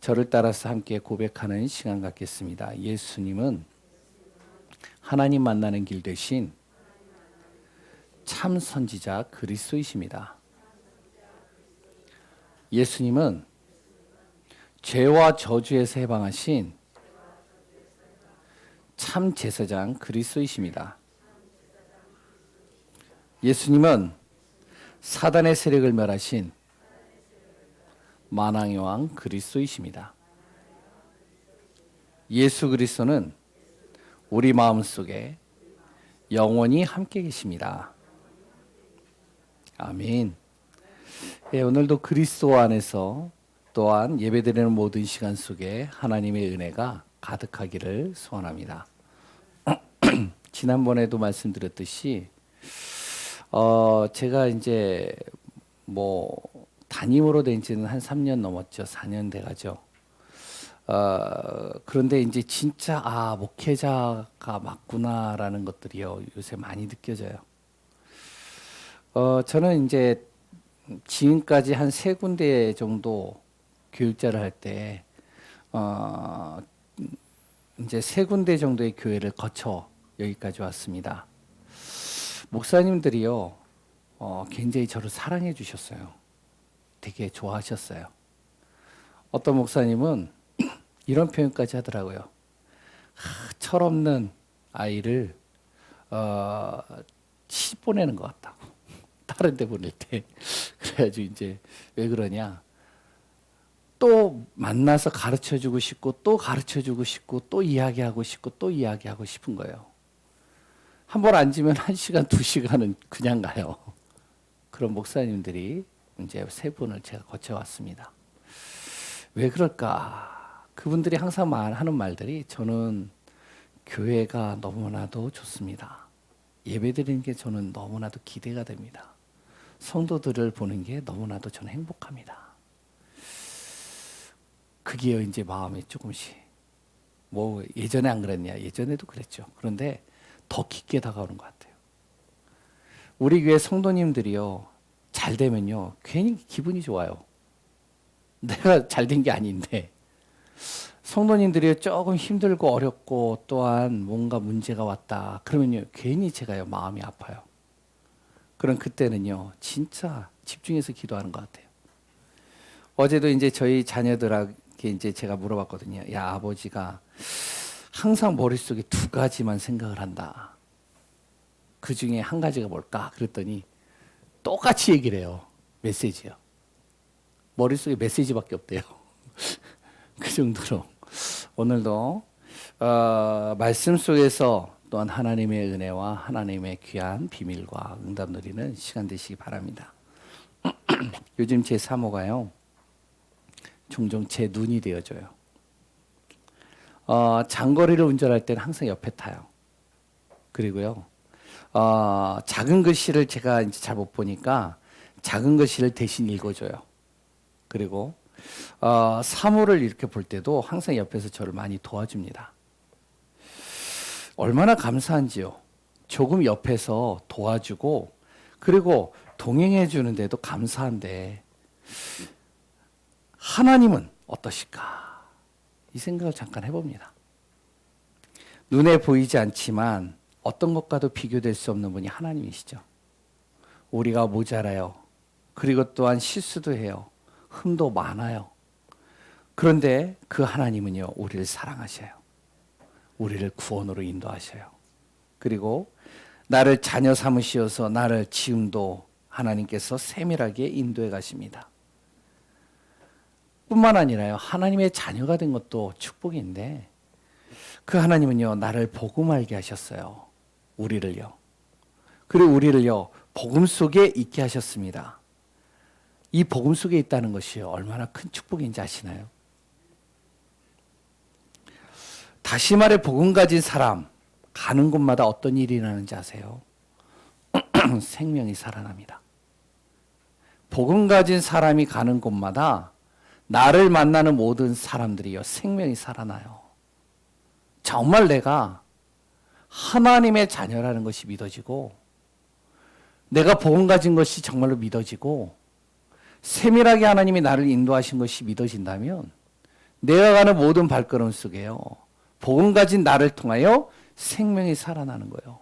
저를 따라서 함께 고백하는 시간 갖겠습니다. 예수님은 하나님 만나는 길 대신 참 선지자 그리스도이십니다. 예수님은 죄와 저주에서 해방하신 참 제사장 그리스도이십니다. 예수님은 사단의 세력을 멸하신 만왕의 왕 그리스도이십니다. 예수 그리스도는 우리 마음속에 영원히 함께 계십니다. 아멘. 오늘도 그리스도 안에서 또한 예배드리는 모든 시간 속에 하나님의 은혜가 가득하기를 소원합니다. 지난번에도 말씀드렸듯이 제가 이제 담임으로 된 지는 한 3년 넘었죠. 4년 돼가죠. 그런데 이제 진짜 목회자가 맞구나라는 것들이요 요새 많이 느껴져요. 저는 이제 지금까지 한 3군데 정도 교육자를 할 때 이제 3군데 정도의 교회를 거쳐 여기까지 왔습니다. 목사님들이요 굉장히 저를 사랑해 주셨어요. 되게 좋아하셨어요. 어떤 목사님은 이런 표현까지 하더라고요. 철없는 아이를 시 보내는 것 같다고. 다른 데 보낼 때. 그래가지고 이제 왜 그러냐. 또 만나서 가르쳐주고 싶고 또 가르쳐주고 싶고 또 이야기하고 싶고 또 이야기하고 싶은 거예요. 한 번 앉으면 1시간, 2시간은 그냥 가요. 그런 목사님들이 이제 3분을 제가 거쳐왔습니다. 왜 그럴까? 그분들이 항상 하는 말들이 저는 교회가 너무나도 좋습니다. 예배드리는 게 저는 너무나도 기대가 됩니다. 성도들을 보는 게 너무나도 저는 행복합니다. 그게 이제 마음이 조금씩 예전에 안 그랬냐? 예전에도 그랬죠. 그런데 더 깊게 다가오는 것 같아요. 우리 교회 성도님들이요. 잘 되면요. 괜히 기분이 좋아요. 내가 잘 된 게 아닌데 성도님들이 조금 힘들고 어렵고 또한 뭔가 문제가 왔다. 그러면요. 괜히 제가요. 마음이 아파요. 그럼 그때는요. 진짜 집중해서 기도하는 것 같아요. 어제도 이제 저희 자녀들에게 이제 제가 물어봤거든요. 야, 아버지가 항상 머릿속에 2가지만 생각을 한다. 그 중에 한 가지가 뭘까? 그랬더니 똑같이 얘기를 해요. 메시지요. 머릿속에 메시지밖에 없대요. 그 정도로 오늘도 말씀 속에서 또한 하나님의 은혜와 하나님의 귀한 비밀과 응답 누리는 시간 되시기 바랍니다. 요즘 제 사모가요. 종종 제 눈이 되어줘요. 장거리를 운전할 때는 항상 옆에 타요. 그리고요. 작은 글씨를 제가 이제 잘 못 보니까 작은 글씨를 대신 읽어줘요. 그리고 사물을 이렇게 볼 때도 항상 옆에서 저를 많이 도와줍니다. 얼마나 감사한지요. 조금 옆에서 도와주고 그리고 동행해 주는데도 감사한데 하나님은 어떠실까? 이 생각을 잠깐 해봅니다. 눈에 보이지 않지만 어떤 것과도 비교될 수 없는 분이 하나님이시죠. 우리가 모자라요. 그리고 또한 실수도 해요. 흠도 많아요. 그런데 그 하나님은요, 우리를 사랑하셔요. 우리를 구원으로 인도하셔요. 그리고 나를 자녀 삼으시어서 나를 지금도 하나님께서 세밀하게 인도해 가십니다. 뿐만 아니라요, 하나님의 자녀가 된 것도 축복인데 그 하나님은요, 나를 복음 알게 하셨어요. 우리를요. 그리고 우리를요, 복음 속에 있게 하셨습니다. 이 복음 속에 있다는 것이 얼마나 큰 축복인지 아시나요? 다시 말해 복음 가진 사람 가는 곳마다 어떤 일이 일어나는지 아세요? 생명이 살아납니다. 복음 가진 사람이 가는 곳마다 나를 만나는 모든 사람들이요 생명이 살아나요. 정말 내가 하나님의 자녀라는 것이 믿어지고 내가 복음 가진 것이 정말로 믿어지고 세밀하게 하나님이 나를 인도하신 것이 믿어진다면 내가 가는 모든 발걸음 속에요. 복음 가진 나를 통하여 생명이 살아나는 거예요.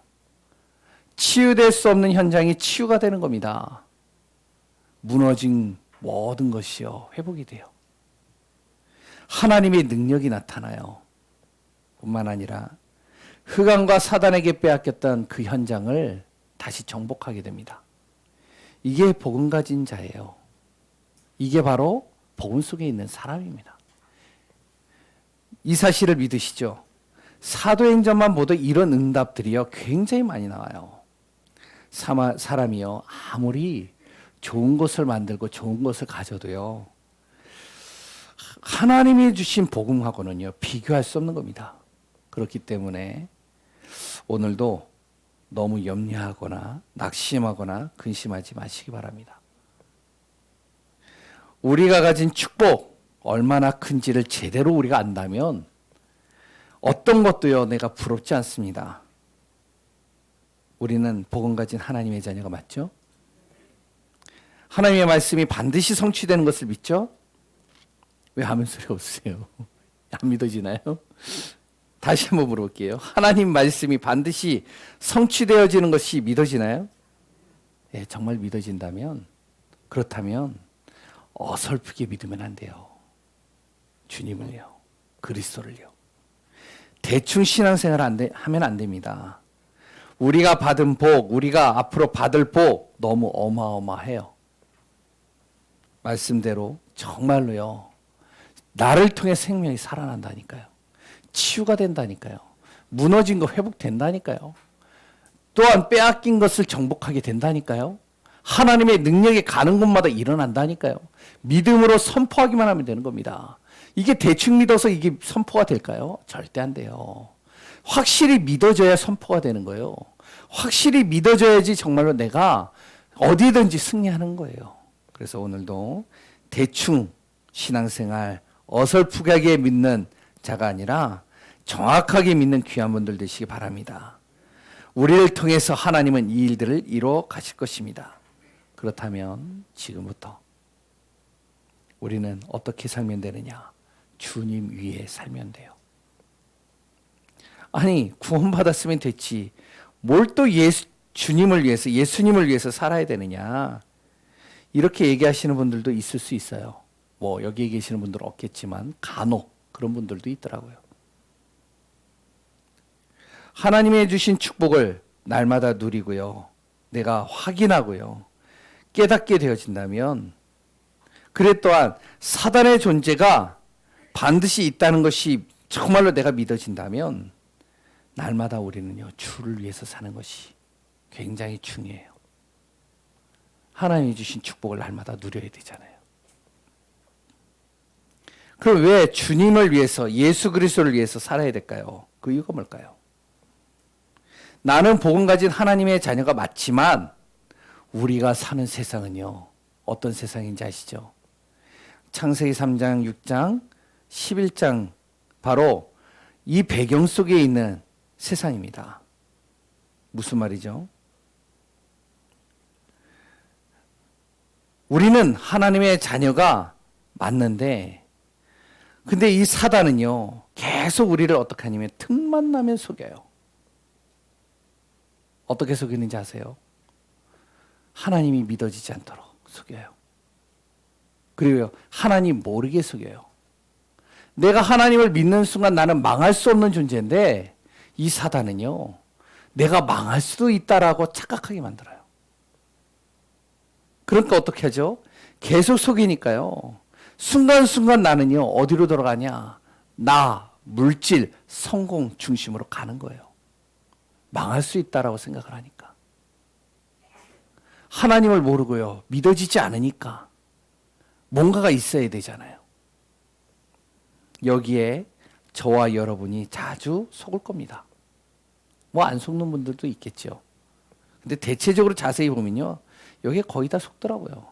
치유될 수 없는 현장이 치유가 되는 겁니다. 무너진 모든 것이요 회복이 돼요. 하나님의 능력이 나타나요. 뿐만 아니라 흑암과 사단에게 빼앗겼던 그 현장을 다시 정복하게 됩니다. 이게 복음 가진 자예요. 이게 바로 복음 속에 있는 사람입니다. 이 사실을 믿으시죠? 사도행전만 보도 이런 응답들이요 굉장히 많이 나와요. 사람이요 아무리 좋은 것을 만들고 좋은 것을 가져도요 하나님이 주신 복음하고는요 비교할 수 없는 겁니다. 그렇기 때문에 오늘도 너무 염려하거나 낙심하거나 근심하지 마시기 바랍니다. 우리가 가진 축복 얼마나 큰지를 제대로 우리가 안다면 어떤 것도요 내가 부럽지 않습니다. 우리는 복음 가진 하나님의 자녀가 맞죠? 하나님의 말씀이 반드시 성취되는 것을 믿죠? 왜 아멘 소리 없으세요? 안 믿어지나요? 다시 한번 물어볼게요. 하나님 말씀이 반드시 성취되어지는 것이 믿어지나요? 예, 정말 믿어진다면 그렇다면 어설프게 믿으면 안 돼요. 주님을요. 그리스도를요. 대충 신앙생활 하면 안 됩니다. 우리가 받은 복, 우리가 앞으로 받을 복 너무 어마어마해요. 말씀대로 정말로요. 나를 통해 생명이 살아난다니까요. 치유가 된다니까요. 무너진 거 회복된다니까요. 또한 빼앗긴 것을 정복하게 된다니까요. 하나님의 능력이 가는 곳마다 일어난다니까요. 믿음으로 선포하기만 하면 되는 겁니다. 이게 대충 믿어서 이게 선포가 될까요? 절대 안 돼요. 확실히 믿어져야 선포가 되는 거예요. 확실히 믿어져야지 정말로 내가 어디든지 승리하는 거예요. 그래서 오늘도 대충 신앙생활 어설프게 믿는 자가 아니라 정확하게 믿는 귀한 분들 되시기 바랍니다. 우리를 통해서 하나님은 이 일들을 이루어 가실 것입니다. 그렇다면 지금부터 우리는 어떻게 살면 되느냐? 주님 위에 살면 돼요. 아니 구원받았으면 됐지 뭘 또 주님을 위해서 예수님을 위해서 살아야 되느냐 이렇게 얘기하시는 분들도 있을 수 있어요. 뭐 여기에 계시는 분들은 없겠지만 간혹 그런 분들도 있더라고요. 하나님이 주신 축복을 날마다 누리고요. 내가 확인하고요. 깨닫게 되어진다면 그래 또한 사단의 존재가 반드시 있다는 것이 정말로 내가 믿어진다면 날마다 우리는요. 주를 위해서 사는 것이 굉장히 중요해요. 하나님이 주신 축복을 날마다 누려야 되잖아요. 그럼 왜 주님을 위해서 예수 그리스도를 위해서 살아야 될까요? 그 이유가 뭘까요? 나는 복음 가진 하나님의 자녀가 맞지만 우리가 사는 세상은요. 어떤 세상인지 아시죠? 창세기 3장, 6장, 11장 바로 이 배경 속에 있는 세상입니다. 무슨 말이죠? 우리는 하나님의 자녀가 맞는데 근데 이 사단은요. 계속 우리를 어떻게 하냐면 틈만 나면 속여요. 어떻게 속이는지 아세요? 하나님이 믿어지지 않도록 속여요. 그리고 하나님 모르게 속여요. 내가 하나님을 믿는 순간 나는 망할 수 없는 존재인데 이 사단은요. 내가 망할 수도 있다라고 착각하게 만들어요. 그러니까 어떻게 하죠? 계속 속이니까요. 순간순간 나는요. 어디로 돌아가냐? 나, 물질, 성공 중심으로 가는 거예요. 망할 수 있다라고 생각을 하니까. 하나님을 모르고요. 믿어지지 않으니까 뭔가가 있어야 되잖아요. 여기에 저와 여러분이 자주 속을 겁니다. 뭐 안 속는 분들도 있겠죠. 근데 대체적으로 자세히 보면요. 여기에 거의 다 속더라고요.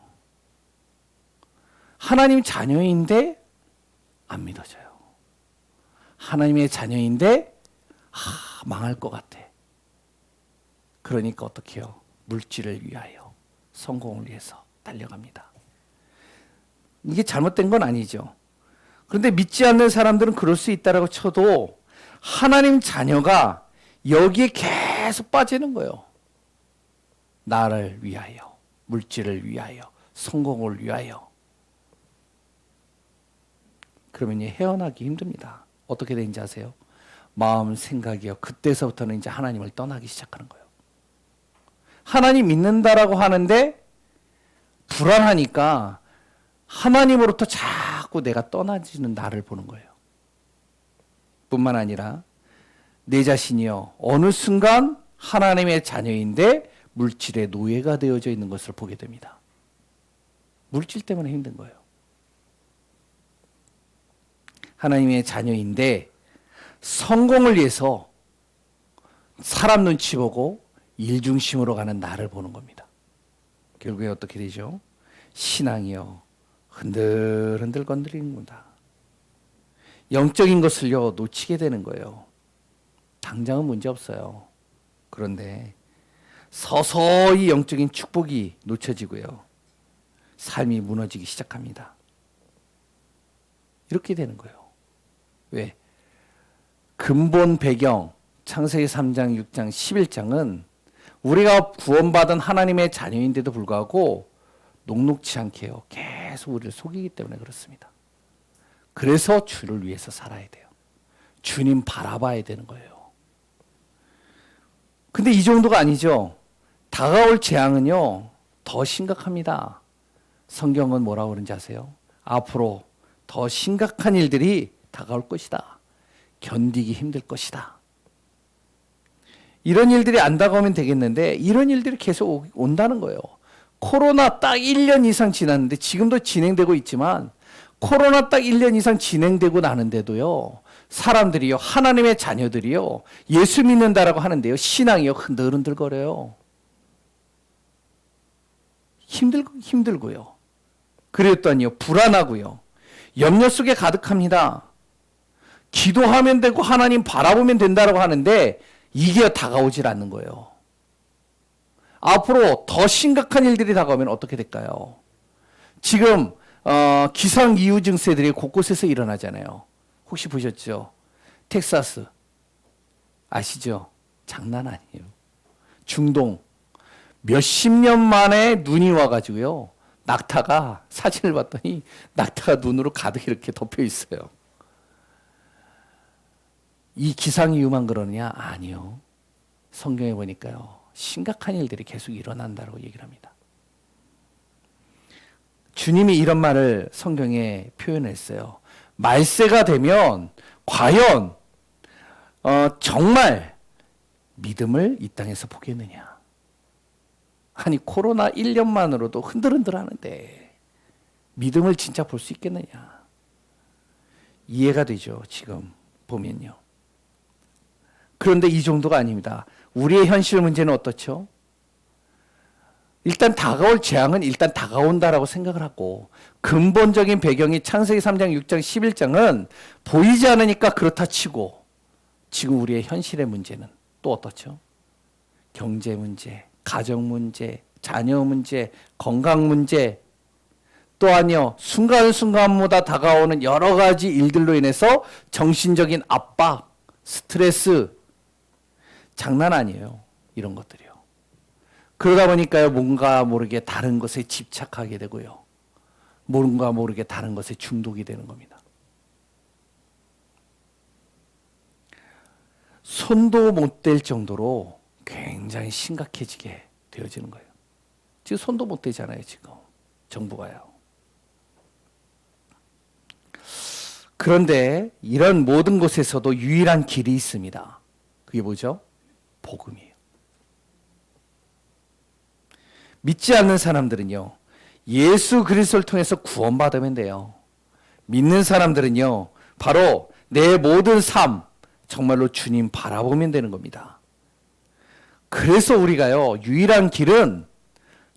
하나님 자녀인데 안 믿어져요. 하나님의 자녀인데 망할 것 같아. 그러니까 어떻게 해요? 물질을 위하여 성공을 위해서 달려갑니다. 이게 잘못된 건 아니죠. 그런데 믿지 않는 사람들은 그럴 수 있다라고 쳐도 하나님 자녀가 여기에 계속 빠지는 거예요. 나를 위하여, 물질을 위하여, 성공을 위하여. 그러면 헤어나기 힘듭니다. 어떻게 되는지 아세요? 마음, 생각이요. 그때서부터는 이제 하나님을 떠나기 시작하는 거예요. 하나님 믿는다라고 하는데 불안하니까 하나님으로부터 자꾸 내가 떠나지는 나를 보는 거예요. 뿐만 아니라 내 자신이요. 어느 순간 하나님의 자녀인데 물질의 노예가 되어져 있는 것을 보게 됩니다. 물질 때문에 힘든 거예요. 하나님의 자녀인데 성공을 위해서 사람 눈치 보고 일 중심으로 가는 나를 보는 겁니다. 결국에 어떻게 되죠? 신앙이요. 흔들흔들 건드리는 겁니다. 영적인 것을요, 놓치게 되는 거예요. 당장은 문제 없어요. 그런데 서서히 영적인 축복이 놓쳐지고요. 삶이 무너지기 시작합니다. 이렇게 되는 거예요. 왜? 근본 배경, 창세기 3장, 6장, 11장은 우리가 구원받은 하나님의 자녀인데도 불구하고 녹록치 않게요. 계속 우리를 속이기 때문에 그렇습니다. 그래서 주를 위해서 살아야 돼요. 주님 바라봐야 되는 거예요. 근데 이 정도가 아니죠. 다가올 재앙은요, 더 심각합니다. 성경은 뭐라고 그러는지 아세요? 앞으로 더 심각한 일들이 다가올 것이다. 견디기 힘들 것이다. 이런 일들이 안 다가오면 되겠는데 이런 일들이 계속 온다는 거예요. 코로나 딱 1년 이상 지났는데 지금도 진행되고 있지만 코로나 딱 1년 이상 진행되고 나는데도요. 사람들이요. 하나님의 자녀들이요. 예수 믿는다라고 하는데요. 신앙이요. 흔들흔들거려요. 힘들고요. 그랬더니요. 불안하고요. 염려 속에 가득합니다. 기도하면 되고 하나님 바라보면 된다라고 하는데 이게 다가오질 않는 거예요. 앞으로 더 심각한 일들이 다가오면 어떻게 될까요? 지금 기상이후 증세들이 곳곳에서 일어나잖아요. 혹시 보셨죠? 텍사스 아시죠? 장난 아니에요. 중동 몇십 년 만에 눈이 와가지고요. 낙타가 사진을 봤더니 낙타가 눈으로 가득 이렇게 덮여 있어요. 이 기상이후만 그러느냐? 아니요. 성경에 보니까요. 심각한 일들이 계속 일어난다고 얘기를 합니다. 주님이 이런 말을 성경에 표현했어요. 말세가 되면 과연 정말 믿음을 이 땅에서 보겠느냐. 아니 코로나 1년만으로도 흔들흔들 하는데 믿음을 진짜 볼 수 있겠느냐. 이해가 되죠. 지금 보면요. 그런데 이 정도가 아닙니다. 우리의 현실 문제는 어떻죠? 일단 다가올 재앙은 일단 다가온다라고 생각을 하고 근본적인 배경이 창세기 3장, 6장, 11장은 보이지 않으니까 그렇다 치고 지금 우리의 현실의 문제는 또 어떻죠? 경제 문제, 가정 문제, 자녀 문제, 건강 문제 또한요 순간순간마다 다가오는 여러 가지 일들로 인해서 정신적인 압박, 스트레스 장난 아니에요. 이런 것들이요. 그러다 보니까요, 뭔가 모르게 다른 것에 집착하게 되고요. 뭔가 모르게 다른 것에 중독이 되는 겁니다. 손도 못 댈 정도로 굉장히 심각해지게 되어지는 거예요. 지금 손도 못 대잖아요, 지금. 정부가요. 그런데 이런 모든 곳에서도 유일한 길이 있습니다. 그게 뭐죠? 복음이에요. 믿지 않는 사람들은요. 예수 그리스도를 통해서 구원받으면 돼요. 믿는 사람들은요. 바로 내 모든 삶 정말로 주님 바라보면 되는 겁니다. 그래서 우리가요. 유일한 길은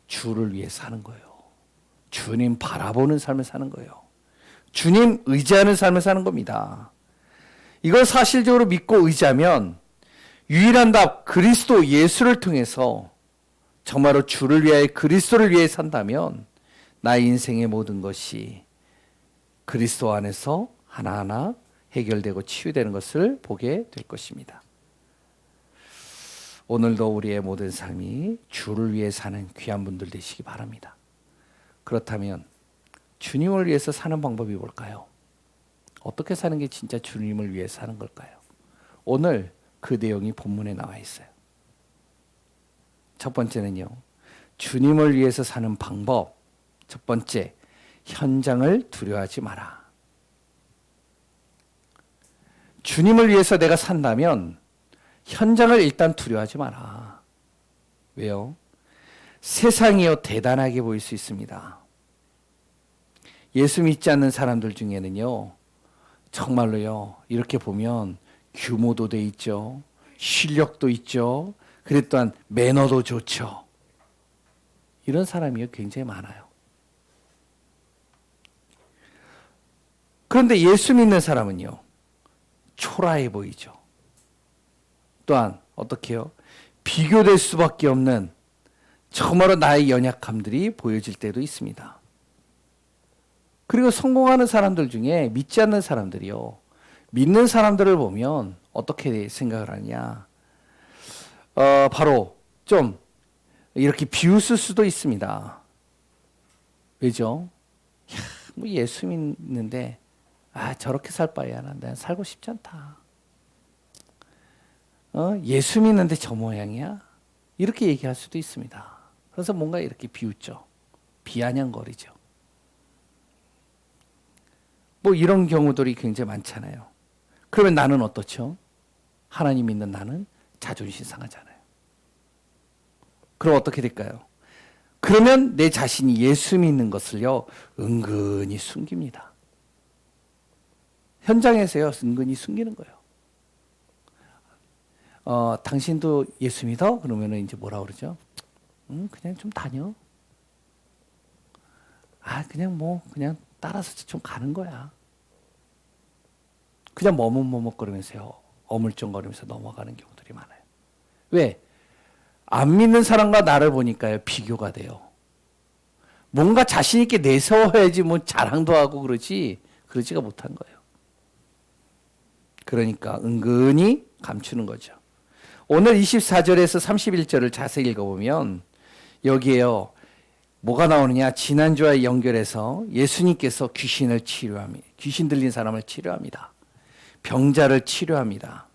주를 위해 사는 거예요. 주님 바라보는 삶을 사는 거예요. 주님 의지하는 삶을 사는 겁니다. 이걸 사실적으로 믿고 의지하면 유일한 답 그리스도 예수를 통해서 정말로 주를 위하여 그리스도를 위해 산다면 나의 인생의 모든 것이 그리스도 안에서 하나하나 해결되고 치유되는 것을 보게 될 것입니다. 오늘도 우리의 모든 삶이 주를 위해 사는 귀한 분들 되시기 바랍니다. 그렇다면 주님을 위해서 사는 방법이 뭘까요? 어떻게 사는 게 진짜 주님을 위해 사는 걸까요? 오늘 그 내용이 본문에 나와 있어요. 첫 번째는요, 주님을 위해서 사는 방법. 첫 번째, 현장을 두려워하지 마라. 주님을 위해서 내가 산다면 현장을 일단 두려워하지 마라. 왜요? 세상이요 대단하게 보일 수 있습니다. 예수 믿지 않는 사람들 중에는요, 정말로요, 이렇게 보면 규모도 돼 있죠, 실력도 있죠, 그래 또한 매너도 좋죠. 이런 사람이요 굉장히 많아요. 그런데 예수 믿는 사람은요, 초라해 보이죠. 또한 어떻게 해요? 비교될 수밖에 없는 정말로 나의 연약함들이 보여질 때도 있습니다. 그리고 성공하는 사람들 중에 믿지 않는 사람들이요, 믿는 사람들을 보면 어떻게 생각을 하냐, 바로 좀 이렇게 비웃을 수도 있습니다. 왜죠? 뭐 예수 믿는데 저렇게 살 바에야 난 살고 싶지 않다. 예수 믿는데 저 모양이야? 이렇게 얘기할 수도 있습니다. 그래서 뭔가 이렇게 비웃죠. 비아냥거리죠. 뭐 이런 경우들이 굉장히 많잖아요. 그러면 나는 어떻죠? 하나님 믿는 나는 자존심 상하잖아요. 그럼 어떻게 될까요? 그러면 내 자신이 예수 믿는 것을요 은근히 숨깁니다. 현장에서요 은근히 숨기는 거예요. 당신도 예수 믿어? 그러면 이제 뭐라 그러죠? 그냥 좀 다녀. 그냥 따라서 좀 가는 거야. 그냥 머뭇머뭇거리면서요 어물쩡거리면서 넘어가는 경우들이 많아요. 왜? 안 믿는 사람과 나를 보니까요 비교가 돼요. 뭔가 자신 있게 내세워야지 뭐 자랑도 하고 그러지가 못한 거예요. 그러니까 은근히 감추는 거죠. 오늘 24절에서 31절을 자세히 읽어보면 여기에요 뭐가 나오느냐, 지난주와 연결해서 예수님께서 귀신을 치료합니다. 귀신 들린 사람을 치료합니다. 병자를 치료합니다.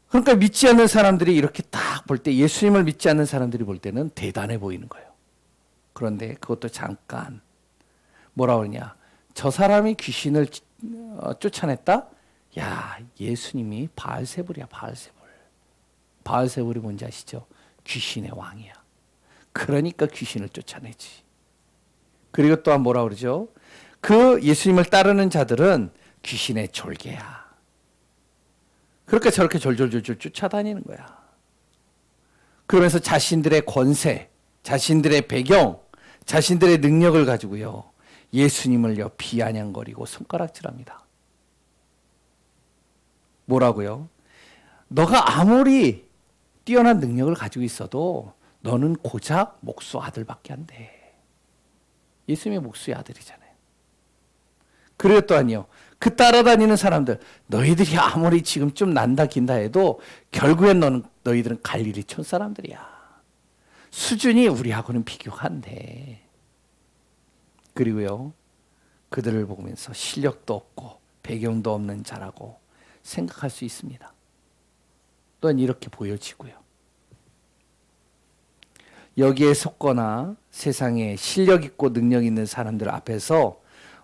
그러니까 믿지 않는 사람들이 이렇게 딱 볼 때, 예수님을 믿지 않는 사람들이 볼 때는 대단해 보이는 거예요. 그런데 그것도 잠깐 뭐라 그러냐, 저 사람이 귀신을 쫓아냈다? 야, 예수님이 바알세불이야. 바알세불이 뭔지 아시죠? 귀신의 왕이야. 그러니까 귀신을 쫓아내지. 그리고 또한 뭐라 그러죠? 그 예수님을 따르는 자들은 귀신의 졸개야. 그러니까 저렇게 졸졸졸졸 쫓아다니는 거야. 그러면서 자신들의 권세, 자신들의 배경, 자신들의 능력을 가지고요 예수님을요 비아냥거리고 손가락질합니다. 뭐라고요? 너가 아무리 뛰어난 능력을 가지고 있어도 너는 고작 목수 아들밖에 안 돼. 예수님의 목수의 아들이잖아요. 그리고 또한요, 그 따라다니는 사람들, 너희들이 아무리 지금 좀 난다 긴다 해도 결국엔 너희들은 갈릴리 촌 사람들이야. 수준이 우리하고는 비교가 안 돼. 그리고요, 그들을 보면서 실력도 없고 배경도 없는 자라고 생각할 수 있습니다. 또한 이렇게 보여지고요. 여기에 속거나 세상에 실력 있고 능력 있는 사람들 앞에서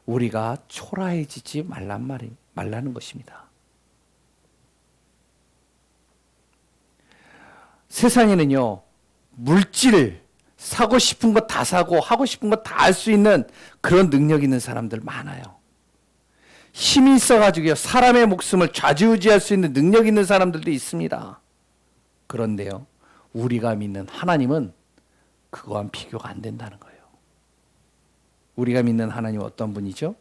우리가 초라해지지 말라는 것입니다. 세상에는요, 물질, 사고 싶은 거 다 사고 하고 싶은 거 다 할 수 있는 그런 능력 있는 사람들 많아요. 힘이 있어가지고 사람의 목숨을 좌지우지할 수 있는 능력 있는 사람들도 있습니다. 그런데요, 우리가 믿는 하나님은 그거와는 비교가 안 된다는 거예요. 우리가 믿는 하나님은 어떤 분이죠?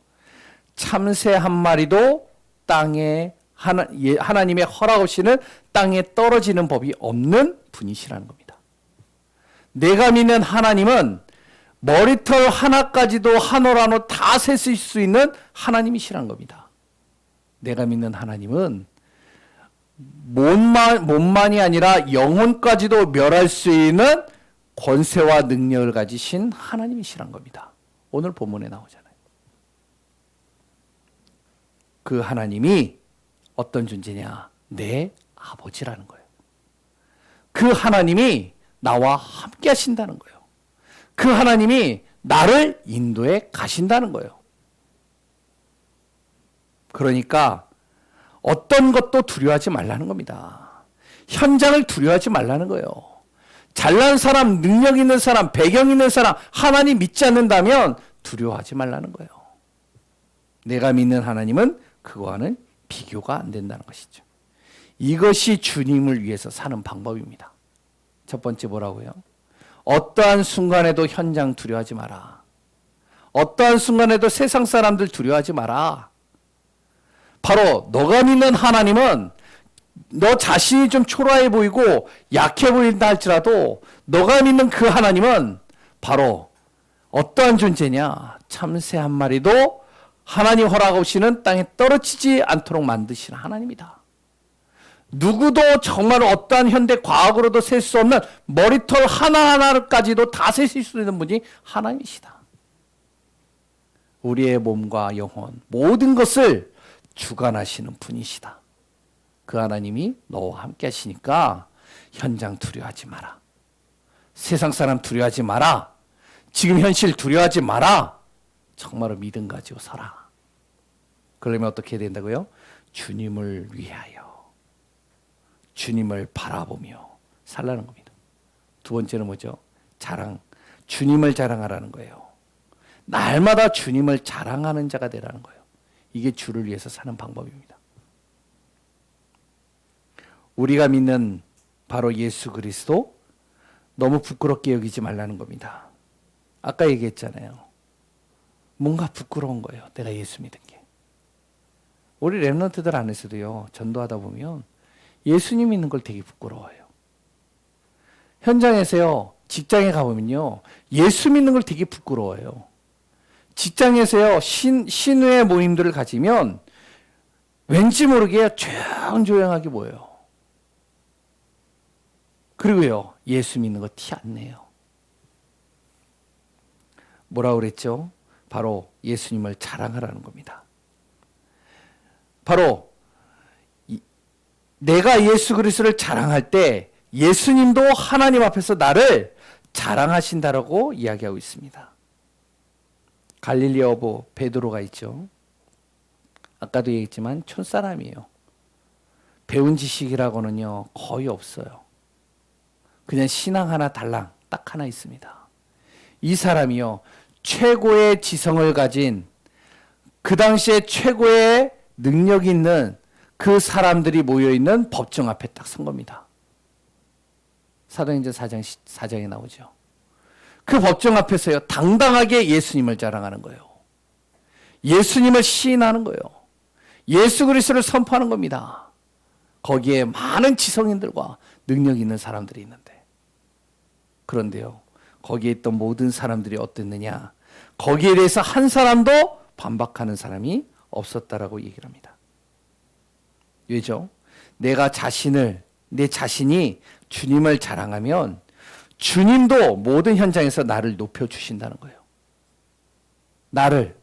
참새 한 마리도 땅에 하나님의 허락 없이는 땅에 떨어지는 법이 없는 분이시라는 겁니다. 내가 믿는 하나님은 머리털 하나까지도 한 올 한 올 다 세실 수 있는 하나님이시란 겁니다. 내가 믿는 하나님은 몸만이 아니라 영혼까지도 멸할 수 있는 권세와 능력을 가지신 하나님이시란 겁니다. 오늘 본문에 나오잖아요. 그 하나님이 어떤 존재냐? 내 아버지라는 거예요. 그 하나님이 나와 함께 하신다는 거예요. 그 하나님이 나를 인도해 가신다는 거예요. 그러니까 어떤 것도 두려워하지 말라는 겁니다. 현장을 두려워하지 말라는 거예요. 잘난 사람, 능력 있는 사람, 배경 있는 사람, 하나님 믿지 않는다면 두려워하지 말라는 거예요. 내가 믿는 하나님은 그거와는 비교가 안 된다는 것이죠. 이것이 주님을 위해서 사는 방법입니다. 첫 번째 뭐라고요? 어떠한 순간에도 현장 두려워하지 마라. 어떠한 순간에도 세상 사람들 두려워하지 마라. 바로 너가 믿는 하나님은 너 자신이 좀 초라해 보이고 약해 보인다 할지라도 너가 믿는 그 하나님은 바로 어떠한 존재냐? 참새 한 마리도 하나님 허락하시는 땅에 떨어지지 않도록 만드신 하나님이다. 누구도 정말 어떠한 현대 과학으로도 셀 수 없는 머리털 하나하나까지도 다 세실 수 있는 분이 하나님이시다. 우리의 몸과 영혼 모든 것을 주관하시는 분이시다. 그 하나님이 너와 함께 하시니까 현장 두려워하지 마라. 세상 사람 두려워하지 마라. 지금 현실 두려워하지 마라. 정말로 믿음 가지고 서라. 그러면 어떻게 해야 된다고요? 주님을 위하여 주님을 바라보며 살라는 겁니다. 두 번째는 뭐죠? 자랑. 주님을 자랑하라는 거예요. 날마다 주님을 자랑하는 자가 되라는 거예요. 이게 주를 위해서 사는 방법입니다. 우리가 믿는 바로 예수 그리스도 너무 부끄럽게 여기지 말라는 겁니다. 아까 얘기했잖아요. 뭔가 부끄러운 거예요. 내가 예수 믿은 게. 우리 랩런트들 안에서도요. 전도하다 보면 예수님 믿는 걸 되게 부끄러워해요. 현장에서요. 직장에 가보면요. 예수 믿는 걸 되게 부끄러워해요. 직장에서요. 신우의 모임들을 가지면 왠지 모르게 조용조용하게 보여요. 그리고요. 예수 믿는 거 티 안 내요. 뭐라고 그랬죠? 바로 예수님을 자랑하라는 겁니다. 바로 내가 예수 그리스도를 자랑할 때 예수님도 하나님 앞에서 나를 자랑하신다라고 이야기하고 있습니다. 갈릴리 어부 베드로가 있죠. 아까도 얘기했지만 촌사람이에요. 배운 지식이라고는요 거의 없어요. 그냥 신앙 하나 달랑 딱 하나 있습니다. 이 사람이요 최고의 지성을 가진 그 당시에 최고의 능력 있는 그 사람들이 모여있는 법정 앞에 딱 선 겁니다. 사도행전 4장에 나오죠. 그 법정 앞에서요 당당하게 예수님을 자랑하는 거예요. 예수님을 시인하는 거예요. 예수 그리스도를 선포하는 겁니다. 거기에 많은 지성인들과 능력 있는 사람들이 있는데 그런데요 거기에 있던 모든 사람들이 어땠느냐? 거기에 대해서 한 사람도 반박하는 사람이 없었다라고 얘기를 합니다. 왜죠? 내 자신이 주님을 자랑하면 주님도 모든 현장에서 나를 높여주신다는 거예요. 나를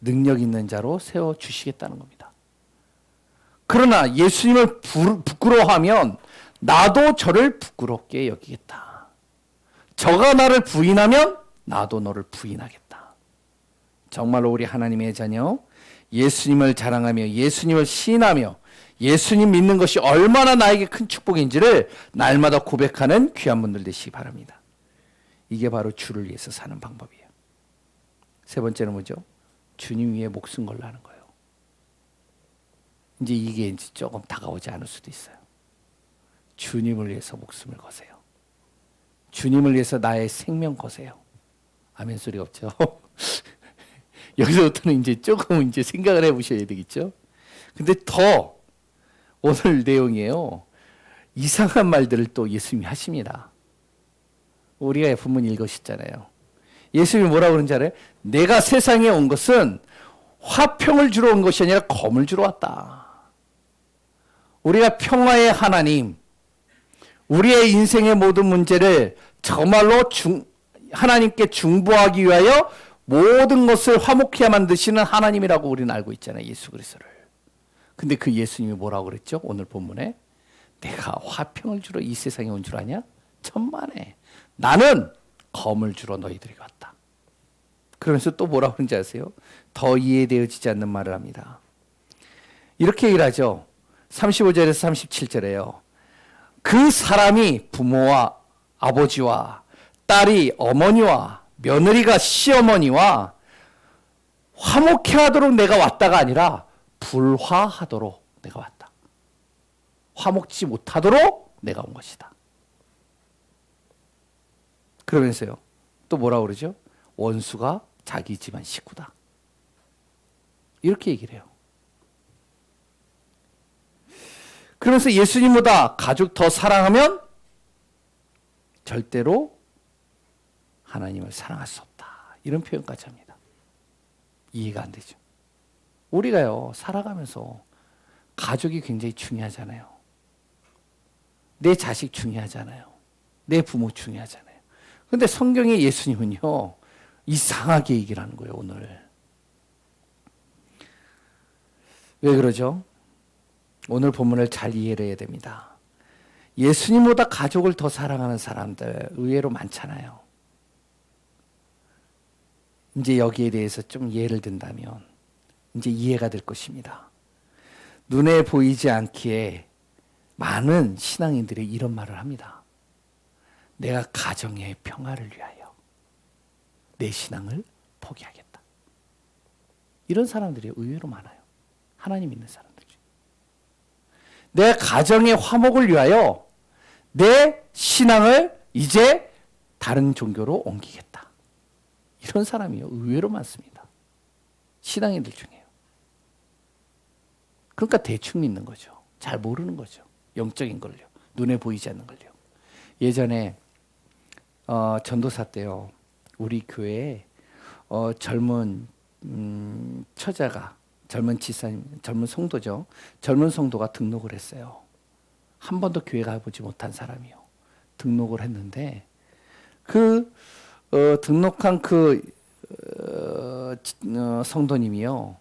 능력 있는 자로 세워주시겠다는 겁니다. 그러나 예수님을 부끄러워하면 나도 저를 부끄럽게 여기겠다. 저가 나를 부인하면 나도 너를 부인하겠다. 정말로 우리 하나님의 자녀 예수님을 자랑하며 예수님을 시인하며 예수님 믿는 것이 얼마나 나에게 큰 축복인지를 날마다 고백하는 귀한 분들 되시기 바랍니다. 이게 바로 주를 위해서 사는 방법이에요. 세 번째는 뭐죠? 주님 위에 목숨 걸라 하는 거예요. 이제 이게 조금 다가오지 않을 수도 있어요. 주님을 위해서 목숨을 거세요. 주님을 위해서 나의 생명 거세요. 아멘 소리가 없죠? 여기서부터는 이제 조금 생각을 해보셔야 되겠죠? 근데 더 오늘 내용이에요. 이상한 말들을 또 예수님이 하십니다. 우리가 본문 읽으셨잖아요. 예수님이 뭐라고 그러는지 알아요? 내가 세상에 온 것은 화평을 주러 온 것이 아니라 검을 주러 왔다. 우리가 평화의 하나님, 우리의 인생의 모든 문제를 정말로 하나님께 중보하기 위하여 모든 것을 화목케 만드시는 하나님이라고 우리는 알고 있잖아요. 예수 그리스도를. 근데 그 예수님이 뭐라고 그랬죠? 오늘 본문에 내가 화평을 주러 이 세상에 온 줄 아냐? 천만에. 나는 검을 주러 너희들에게 왔다. 그러면서 또 뭐라고 그러는지 아세요? 더 이해되어지지 않는 말을 합니다. 이렇게 얘기를 하죠. 35절에서 37절에요. 그 사람이 부모와 아버지와 딸이 어머니와 며느리가 시어머니와 화목해 하도록 내가 왔다가 아니라 불화하도록 내가 왔다. 화목지 못하도록 내가 온 것이다. 그러면서요. 또 뭐라고 그러죠? 원수가 자기 집안 식구다. 이렇게 얘기를 해요. 그러면서 예수님보다 가족 더 사랑하면 절대로 하나님을 사랑할 수 없다. 이런 표현까지 합니다. 이해가 안 되죠. 우리가요, 살아가면서 가족이 굉장히 중요하잖아요. 내 자식 중요하잖아요. 내 부모 중요하잖아요. 근데 성경의 예수님은요, 이상하게 얘기를 하는 거예요, 오늘. 왜 그러죠? 오늘 본문을 잘 이해를 해야 됩니다. 예수님보다 가족을 더 사랑하는 사람들 의외로 많잖아요. 이제 여기에 대해서 좀 예를 든다면 이제 이해가 될 것입니다. 눈에 보이지 않기에 많은 신앙인들이 이런 말을 합니다. 내가 가정의 평화를 위하여 내 신앙을 포기하겠다. 이런 사람들이 의외로 많아요. 하나님 믿는 사람들 중에. 내 가정의 화목을 위하여 내 신앙을 이제 다른 종교로 옮기겠다. 이런 사람이요, 의외로 많습니다. 신앙인들 중에요. 그러니까 대충 믿는 거죠. 잘 모르는 거죠. 영적인 걸요. 눈에 보이지 않는 걸요. 예전에 전도사 때요, 우리 교회에 젊은 처자가, 젊은 지사님, 젊은 성도죠. 젊은 성도가 등록을 했어요. 한 번도 교회 가보지 못한 사람이요. 등록을 했는데 등록한 성도님이요,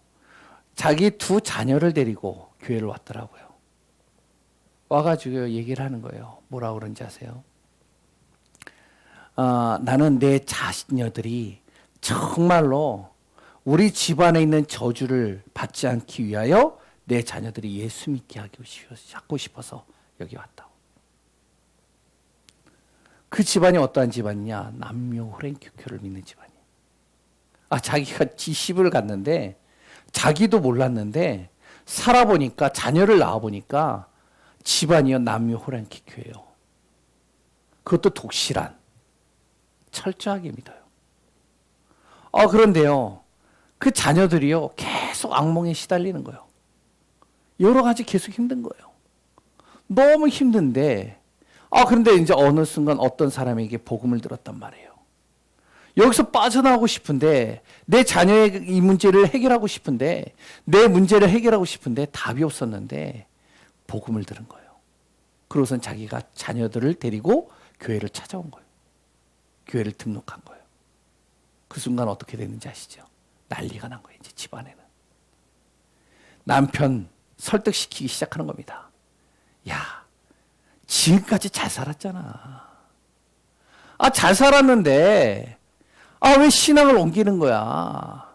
자기 두 자녀를 데리고 교회를 왔더라고요. 와가지고 얘기를 하는 거예요. 뭐라고 그런지 아세요? 나는 내 자녀들이 정말로 우리 집안에 있는 저주를 받지 않기 위하여 내 자녀들이 예수 믿게 하고 싶어서 여기 왔다고. 그 집안이 어떠한 집안이냐? 남묘 호랭큐큐를 믿는 집안이에요. 자기가 지십을 갔는데 자기도 몰랐는데 살아보니까, 자녀를 낳아보니까 집안이요, 남묘 호랭큐큐예요. 그것도 독실한, 철저하게 믿어요. 그런데요, 그 자녀들이요, 계속 악몽에 시달리는 거예요. 여러 가지 계속 힘든 거예요. 너무 힘든데, 그런데 이제 어느 순간 어떤 사람에게 복음을 들었단 말이에요. 여기서 빠져나오고 싶은데, 내 자녀의 이 문제를 해결하고 싶은데, 내 문제를 해결하고 싶은데 답이 없었는데 복음을 들은 거예요. 그러고선 자기가 자녀들을 데리고 교회를 찾아온 거예요. 교회를 등록한 거예요. 그 순간 어떻게 됐는지 아시죠? 난리가 난 거예요, 이제 집안에는. 남편 설득시키기 시작하는 겁니다. 야, 지금까지 잘 살았잖아. 잘 살았는데, 왜 신앙을 옮기는 거야?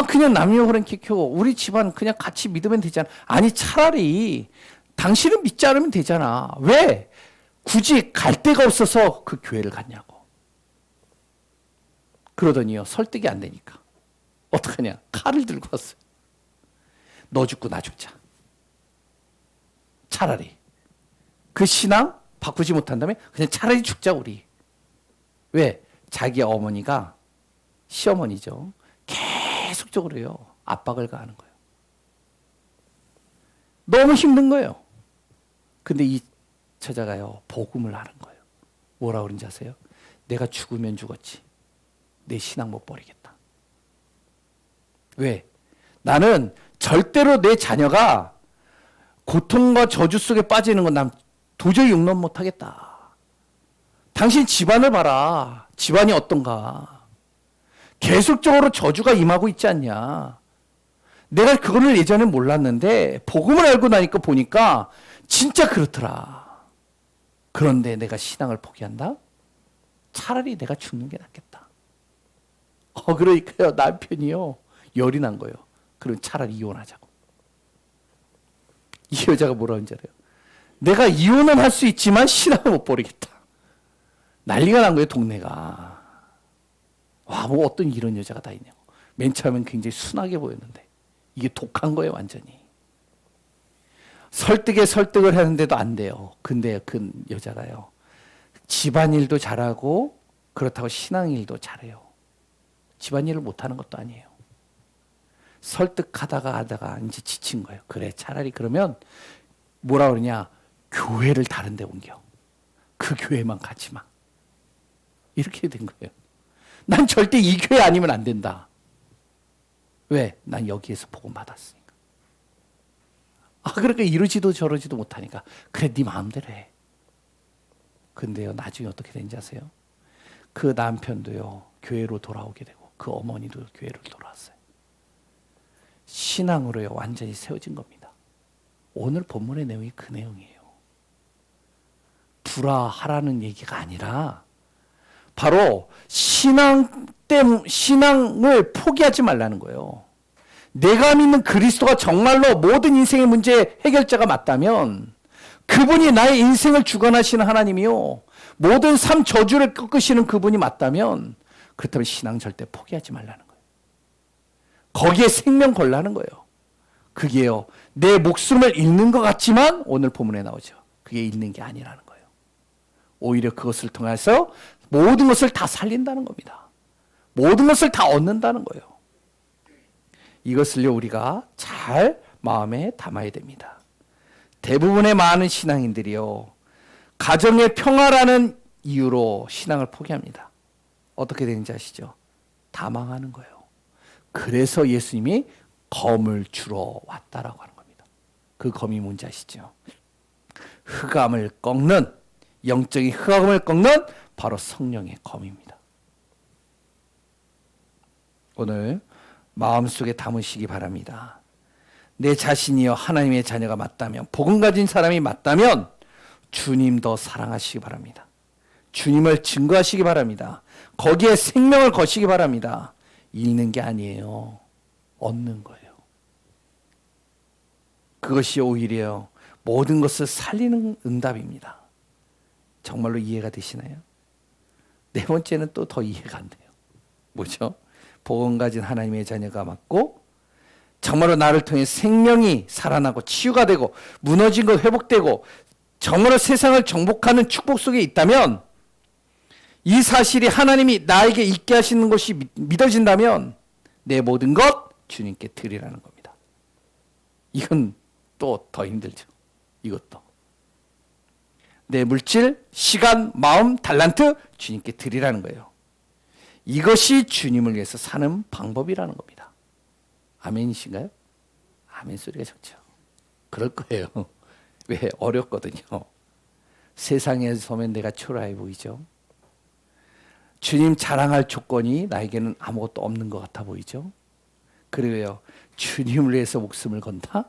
그냥 남녀 호랭키켜. 우리 집안 그냥 같이 믿으면 되잖아. 아니, 차라리 당신은 믿지 않으면 되잖아. 왜? 굳이 갈 데가 없어서 그 교회를 갔냐고. 그러더니요, 설득이 안 되니까 어떡하냐, 칼을 들고 왔어요. 너 죽고 나 죽자. 차라리 그 신앙 바꾸지 못한다면 그냥 차라리 죽자 우리. 왜? 자기 어머니가, 시어머니죠, 계속적으로요 압박을 가하는 거예요. 너무 힘든 거예요. 근데 이 처자가요 복음을 하는 거예요. 뭐라고 그런지 아세요? 내가 죽으면 죽었지, 내 신앙 못 버리겠다. 왜? 나는 절대로 내 자녀가 고통과 저주 속에 빠지는 건 난 도저히 용납 못 하겠다. 당신 집안을 봐라. 집안이 어떤가. 계속적으로 저주가 임하고 있지 않냐. 내가 그거를 예전에 몰랐는데 복음을 알고 나니까 보니까 진짜 그렇더라. 그런데 내가 신앙을 포기한다? 차라리 내가 죽는 게 낫겠다. 그러니까요. 남편이요. 열이 난 거예요. 그럼 차라리 이혼하자고. 이 여자가 뭐라는 줄 알아요? 내가 이혼은 할 수 있지만 신앙을 못 버리겠다. 난리가 난 거예요, 동네가. 와, 뭐 어떤 이런 여자가 다 있냐고. 맨 처음엔 굉장히 순하게 보였는데 이게 독한 거예요, 완전히. 설득에 설득을 하는데도 안 돼요. 근데 그 여자가요. 집안일도 잘하고 그렇다고 신앙일도 잘해요. 집안일을 못하는 것도 아니에요. 설득하다가 하다가 이제 지친 거예요. 그래, 차라리 그러면 뭐라 그러냐. 교회를 다른 데 옮겨. 그 교회만 가지 마. 이렇게 된 거예요. 난 절대 이 교회 아니면 안 된다. 왜? 난 여기에서 복음 받았으니까. 그러니까 이러지도 저러지도 못하니까 그래, 네 마음대로 해. 근데요, 나중에 어떻게 된지 아세요? 그 남편도요, 교회로 돌아오게 되고 그 어머니도 교회로 돌아왔어요. 신앙으로요, 완전히 세워진 겁니다. 오늘 본문의 내용이 그 내용이에요. 불화하라는 얘기가 아니라 바로 신앙을 포기하지 말라는 거예요. 내가 믿는 그리스도가 정말로 모든 인생의 문제 해결자가 맞다면 그분이 나의 인생을 주관하시는 하나님이요. 모든 삶 저주를 꺾으시는 그분이 맞다면 그렇다면 신앙 절대 포기하지 말라는 거예요. 거기에 생명 걸라는 거예요. 그게요. 내 목숨을 잃는 것 같지만 오늘 본문에 나오죠. 그게 잃는 게 아니라는 거예요. 오히려 그것을 통해서 모든 것을 다 살린다는 겁니다. 모든 것을 다 얻는다는 거예요. 이것을요, 우리가 잘 마음에 담아야 됩니다. 대부분의 많은 신앙인들이요, 가정의 평화라는 이유로 신앙을 포기합니다. 어떻게 되는지 아시죠? 다 망하는 거예요. 그래서 예수님이 검을 주러 왔다라고 하는 겁니다. 그 검이 뭔지 아시죠? 흑암을 꺾는, 영적인 흑암을 꺾는 바로 성령의 검입니다. 오늘 마음속에 담으시기 바랍니다. 내 자신이요 하나님의 자녀가 맞다면, 복음 가진 사람이 맞다면 주님 더 사랑하시기 바랍니다. 주님을 증거하시기 바랍니다. 거기에 생명을 거시기 바랍니다. 잃는 게 아니에요. 얻는 거예요. 그것이 오히려 모든 것을 살리는 응답입니다. 정말로 이해가 되시나요? 네 번째는 또 더 이해가 안 돼요. 뭐죠? 복음 가진 하나님의 자녀가 맞고 정말로 나를 통해 생명이 살아나고 치유가 되고 무너진 것 회복되고 정말로 세상을 정복하는 축복 속에 있다면, 이 사실이 하나님이 나에게 있게 하시는 것이 믿어진다면 내 모든 것 주님께 드리라는 겁니다. 이건 또 더 힘들죠. 이것도. 내 물질, 시간, 마음, 달란트 주님께 드리라는 거예요. 이것이 주님을 위해서 사는 방법이라는 겁니다. 아멘이신가요? 아멘 소리가 좋죠. 그럴 거예요. 왜? 어렵거든요. 세상에서 보면 내가 초라해 보이죠. 주님 자랑할 조건이 나에게는 아무것도 없는 것 같아 보이죠. 그리고요, 주님을 위해서 목숨을 건다?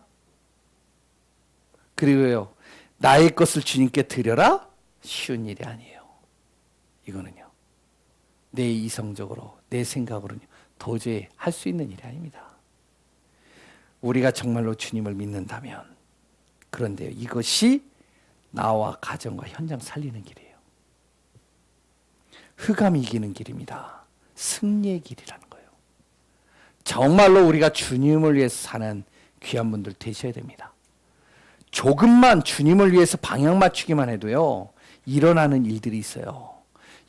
그리고요, 나의 것을 주님께 드려라? 쉬운 일이 아니에요. 이거는요, 내 이성적으로, 내 생각으로는 도저히 할 수 있는 일이 아닙니다. 우리가 정말로 주님을 믿는다면, 그런데 이것이 나와 가정과 현장 살리는 길이에요. 흑암이 이기는 길입니다. 승리의 길이라는 거예요. 정말로 우리가 주님을 위해서 사는 귀한 분들 되셔야 됩니다. 조금만 주님을 위해서 방향 맞추기만 해도요, 일어나는 일들이 있어요.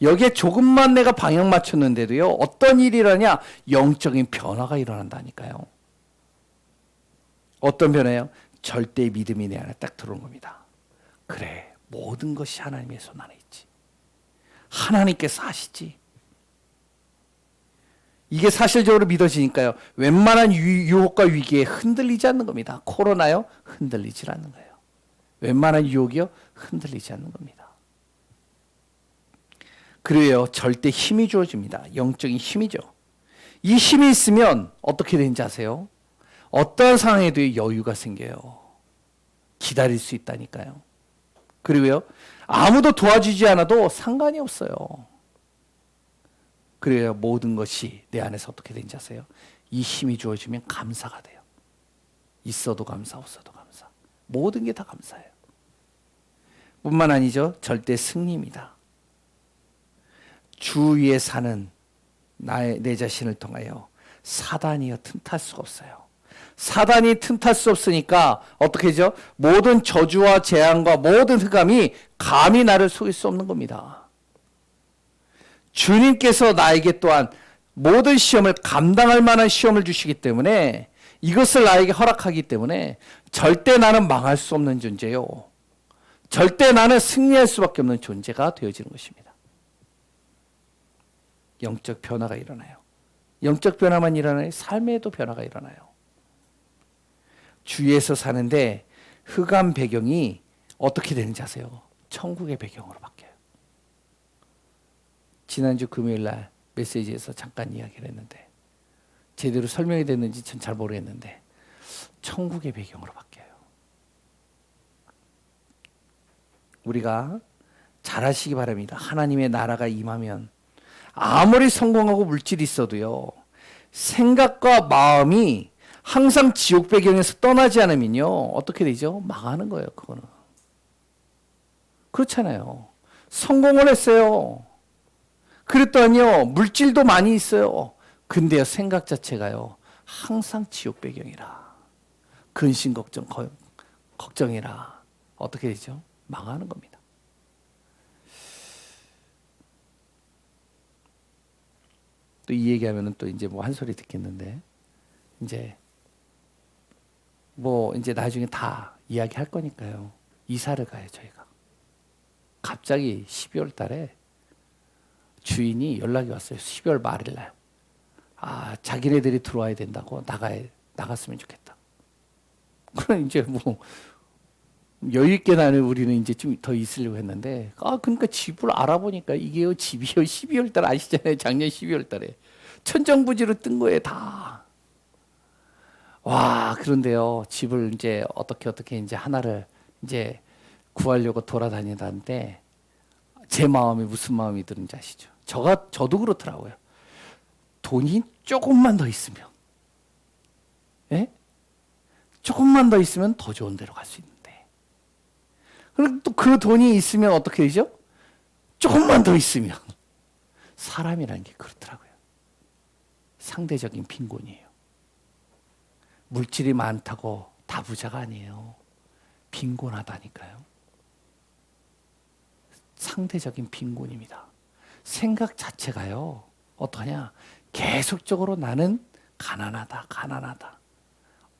여기에 조금만 내가 방향 맞췄는데도요, 어떤 일이 일어나냐? 영적인 변화가 일어난다니까요. 어떤 변화예요? 절대 믿음이 내 안에 딱 들어온 겁니다. 그래, 모든 것이 하나님의 손 안에 있지. 하나님께서 하시지. 이게 사실적으로 믿어지니까요. 웬만한 유혹과 위기에 흔들리지 않는 겁니다. 코로나요? 흔들리지 않는 거예요. 웬만한 유혹이요? 흔들리지 않는 겁니다. 그래요. 절대 힘이 주어집니다. 영적인 힘이죠. 이 힘이 있으면 어떻게 되는지 아세요? 어떠한 상황에도 여유가 생겨요. 기다릴 수 있다니까요. 그리고요. 아무도 도와주지 않아도 상관이 없어요. 그래요. 모든 것이 내 안에서 어떻게 되는지 아세요? 이 힘이 주어지면 감사가 돼요. 있어도 감사, 없어도 감사. 모든 게 다 감사해요. 뿐만 아니죠. 절대 승리입니다. 주 위에 사는 내 자신을 통하여 사단이여 틈탈 수가 없어요. 사단이 틈탈 수 없으니까 어떻게 하죠? 모든 저주와 재앙과 모든 흑암이 감히 나를 속일 수 없는 겁니다. 주님께서 나에게 또한 모든 시험을 감당할 만한 시험을 주시기 때문에 이것을 나에게 허락하기 때문에 절대 나는 망할 수 없는 존재요. 절대 나는 승리할 수밖에 없는 존재가 되어지는 것입니다. 영적 변화가 일어나요. 영적 변화만 일어나요. 삶에도 변화가 일어나요. 주위에서 사는데 흑암 배경이 어떻게 되는지 아세요? 천국의 배경으로 바뀌어요. 지난주 금요일 날 메시지에서 잠깐 이야기를 했는데 제대로 설명이 됐는지 전 잘 모르겠는데 천국의 배경으로 바뀌어요. 우리가 잘 아시기 바랍니다. 하나님의 나라가 임하면 아무리 성공하고 물질이 있어도요. 생각과 마음이 항상 지옥 배경에서 떠나지 않으면요. 어떻게 되죠? 망하는 거예요. 그거는. 그렇잖아요. 성공을 했어요. 그랬더니요. 물질도 많이 있어요. 근데요. 생각 자체가요. 항상 지옥 배경이라. 근심 걱정이라. 어떻게 되죠? 망하는 겁니다. 또 이 얘기하면은 또 이제 뭐 한 소리 듣겠는데 이제 뭐 이제 나중에 다 이야기할 거니까요. 이사를 가요, 저희가. 갑자기 12월 달에 주인이 연락이 왔어요. 12월 말일 날. 아, 자기네들이 들어와야 된다고 나갔으면 좋겠다. 그럼 이제 뭐 여유 있게 나는 우리는 이제 좀 더 있으려고 했는데 그러니까 집을 알아보니까 이게요 집이요 12월 달 아시잖아요. 작년 12월 달에 천정부지로 뜬 거예요 다. 와 그런데요 집을 이제 어떻게 이제 하나를 이제 구하려고 돌아다니다는데 제 마음이 무슨 마음이 드는지 아시죠? 저도 그렇더라고요. 돈이 조금만 더 있으면, 예? 조금만 더 있으면 더 좋은 데로 갈 수 있는데. 그리고 또 그 돈이 있으면 어떻게 되죠? 조금만 더 있으면. 사람이라는 게 그렇더라고요. 상대적인 빈곤이에요. 물질이 많다고 다 부자가 아니에요. 빈곤하다니까요. 상대적인 빈곤입니다. 생각 자체가요. 어떠냐? 계속적으로 나는 가난하다.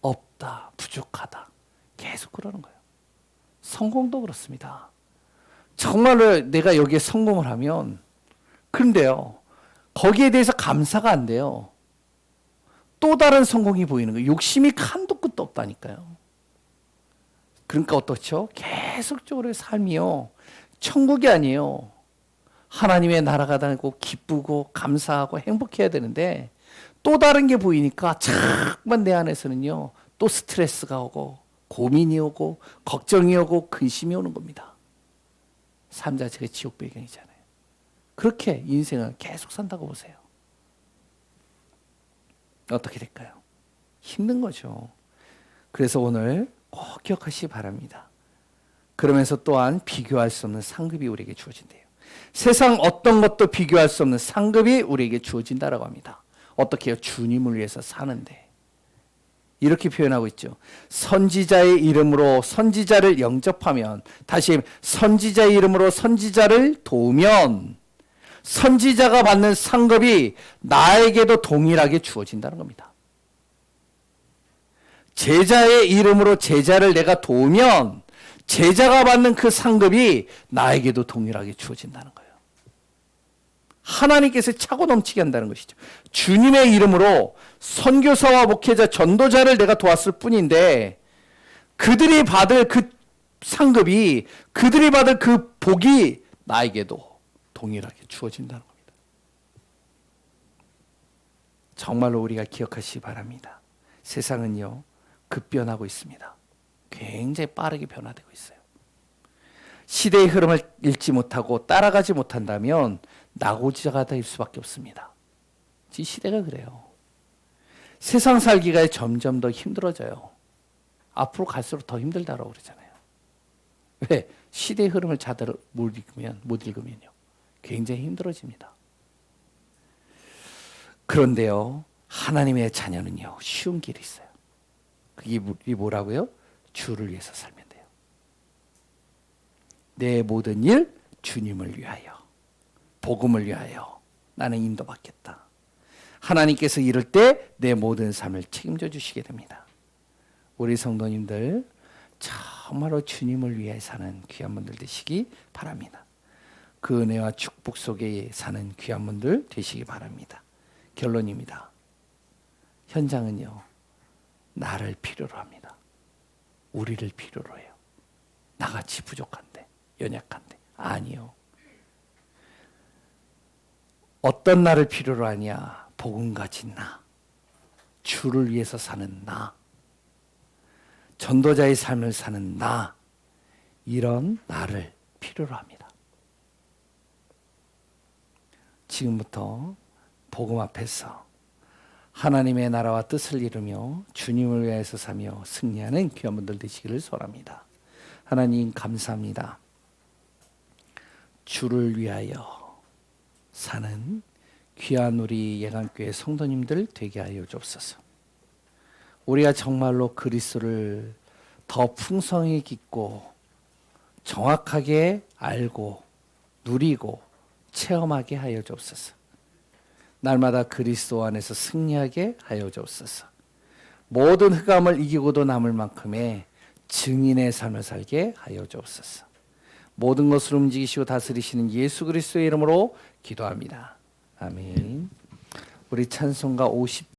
없다. 부족하다. 계속 그러는 거예요. 성공도 그렇습니다. 정말로 내가 여기에 성공을 하면 그런데요. 거기에 대해서 감사가 안 돼요. 또 다른 성공이 보이는 거예요. 욕심이 한도 끝도 없다니까요. 그러니까 어떻죠? 계속적으로 삶이요. 천국이 아니에요. 하나님의 나라가 되고 기쁘고 감사하고 행복해야 되는데 또 다른 게 보이니까 자꾸만 내 안에서는요. 또 스트레스가 오고 고민이 오고 걱정이 오고 근심이 오는 겁니다. 삶 자체가 지옥 배경이잖아요. 그렇게 인생을 계속 산다고 보세요. 어떻게 될까요? 힘든 거죠. 그래서 오늘 꼭 기억하시기 바랍니다. 그러면서 또한 비교할 수 없는 상급이 우리에게 주어진대요. 세상 어떤 것도 비교할 수 없는 상급이 우리에게 주어진다라고 합니다. 어떻게 해요? 주님을 위해서 사는데. 이렇게 표현하고 있죠. 선지자의 이름으로 선지자를 영접하면, 다시 선지자의 이름으로 선지자를 도우면 선지자가 받는 상급이 나에게도 동일하게 주어진다는 겁니다. 제자의 이름으로 제자를 내가 도우면 제자가 받는 그 상급이 나에게도 동일하게 주어진다는 거예요. 하나님께서 차고 넘치게 한다는 것이죠. 주님의 이름으로 선교사와 목회자, 전도자를 내가 도왔을 뿐인데 그들이 받을 그 상급이, 그들이 받을 그 복이 나에게도 동일하게 주어진다는 겁니다. 정말로 우리가 기억하시기 바랍니다. 세상은요, 급변하고 있습니다. 굉장히 빠르게 변화되고 있어요. 시대의 흐름을 읽지 못하고 따라가지 못한다면 낙오지가 될 수밖에 없습니다. 이 시대가 그래요. 세상 살기가 점점 더 힘들어져요. 앞으로 갈수록 더 힘들다라고 그러잖아요. 왜? 시대의 흐름을 제대로 못 읽으면요. 굉장히 힘들어집니다. 그런데요, 하나님의 자녀는요, 쉬운 길이 있어요. 그게 뭐라고요? 주를 위해서 살면 돼요. 내 모든 일 주님을 위하여, 복음을 위하여 나는 인도받겠다. 하나님께서 이럴 때 내 모든 삶을 책임져 주시게 됩니다. 우리 성도님들 정말로 주님을 위해 사는 귀한 분들 되시기 바랍니다. 그 은혜와 축복 속에 사는 귀한 분들 되시기 바랍니다. 결론입니다. 현장은요, 나를 필요로 합니다. 우리를 필요로 해요. 나같이 부족한데, 연약한데. 아니요. 어떤 나를 필요로 하냐? 복음 가진 나, 주를 위해서 사는 나, 전도자의 삶을 사는 나, 이런 나를 필요로 합니다. 지금부터 복음 앞에서 하나님의 나라와 뜻을 이루며 주님을 위해서 사며 승리하는 귀한 분들 되시기를 소원합니다. 하나님 감사합니다. 주를 위하여 사는 귀한 우리 예강교회 성도님들 되게 하여 주옵소서. 우리가 정말로 그리스도를 더 풍성히 깊고 정확하게 알고 누리고 체험하게 하여 주옵소서. 날마다 그리스도 안에서 승리하게 하여 주옵소서. 모든 흑암을 이기고도 남을 만큼의 증인의 삶을 살게 하여 주옵소서. 모든 것을 움직이시고 다스리시는 예수 그리스도의 이름으로 기도합니다. 아멘. 우리 찬송가 50